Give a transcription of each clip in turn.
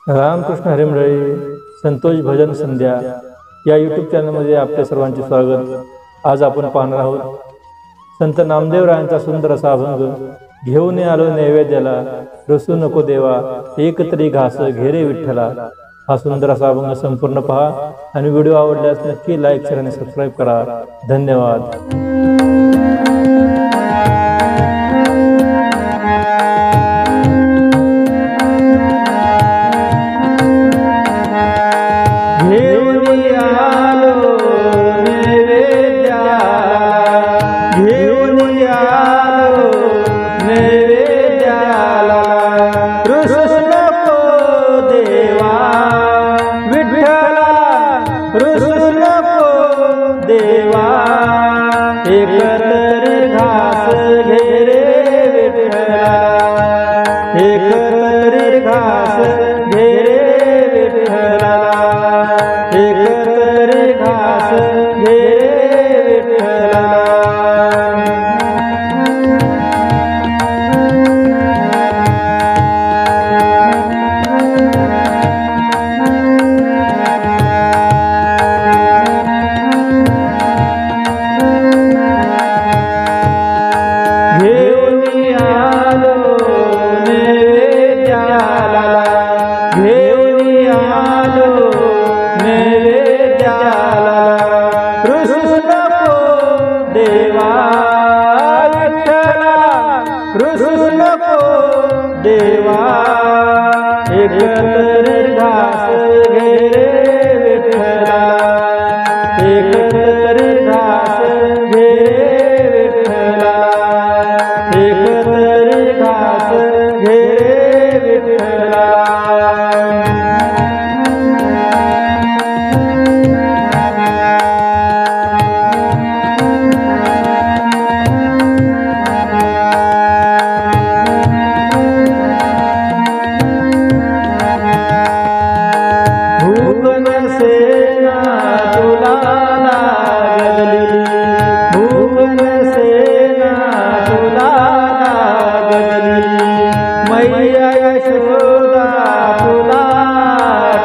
रामकृष्ण हरिमळी संतोष भजन संध्या या यूट्यूब चॅनलमध्ये आपल्या सर्वांचे स्वागत। आज आपण पाहणार आहोत संत नामदेवरायांचा सुंदर असा अभंग। घेऊन आलो नैवेद्याला रसू नको देवा, एक तरी घास घेरे विठ्ठला। हा सुंदर असा अभंग संपूर्ण पहा आणि व्हिडिओ आवडल्यास नक्की लाईक शेअर आणि सबस्क्राईब करा। धन्यवाद। देवा एक तरी घास घेरे विठ्ठला, एक तरी घास घेरे विठ्ठला, एक तरी घास घेरे विठ्ठला। देवा विठ्ठला रुसू नको देवा, एक तरी घास घेरे विठ्ठला, एक तरी घास घेरे विठ्ठला, एक तरी घास घेरे विठ्ठला। मैया यशोदा तुला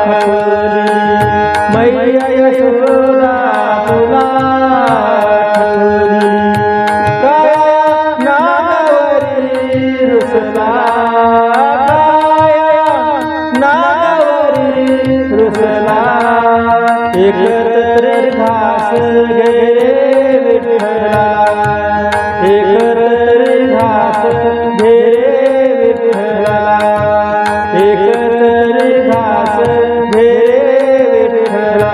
ठेवली, मैया यशोदा तुला ठेवली, काया नागावरी रुसला, काया नागावरी रुसला, एक तरी घास घेरे विठ्ठला, एक तरी घास घेरे विठ्ठला, एक तरी घास घेरे विठ्ठला।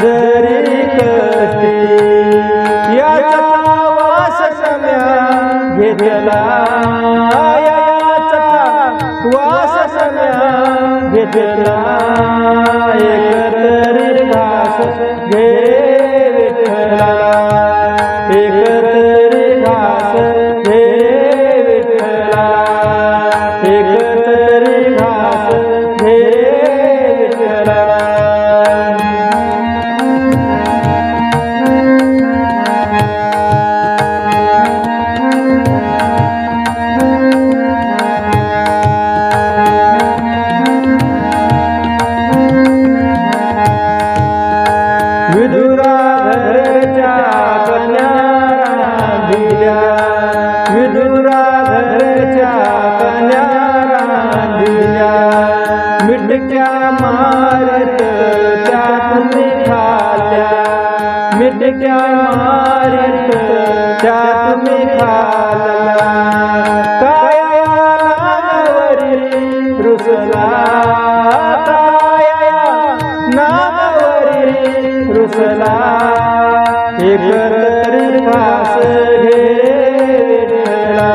जरी कष्टी याचा वास सम्या घेतला, याचा वास सम्या घेतला, एक तरी घास घेरे विठ्ठला, एक तरी घास घेरे विठ्ठला, एक तरी घास घेरे विठ्ठला। विदुराधरच्या कन्या रांधिल्या, विदुराधरच्या कन्या रांधिल्या, मिटक्या मारत त्यात खाल्या, मिटक्या मारत त्यात खाल्या, काया नागावरी रुसला, काया नागावरी रुसला, एक तरी घास घेरे विठ्ठला,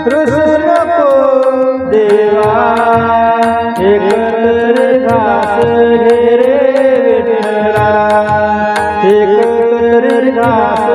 रुसू नको देवा एकत्र घास घे रे विठ्ठला एकत्र घास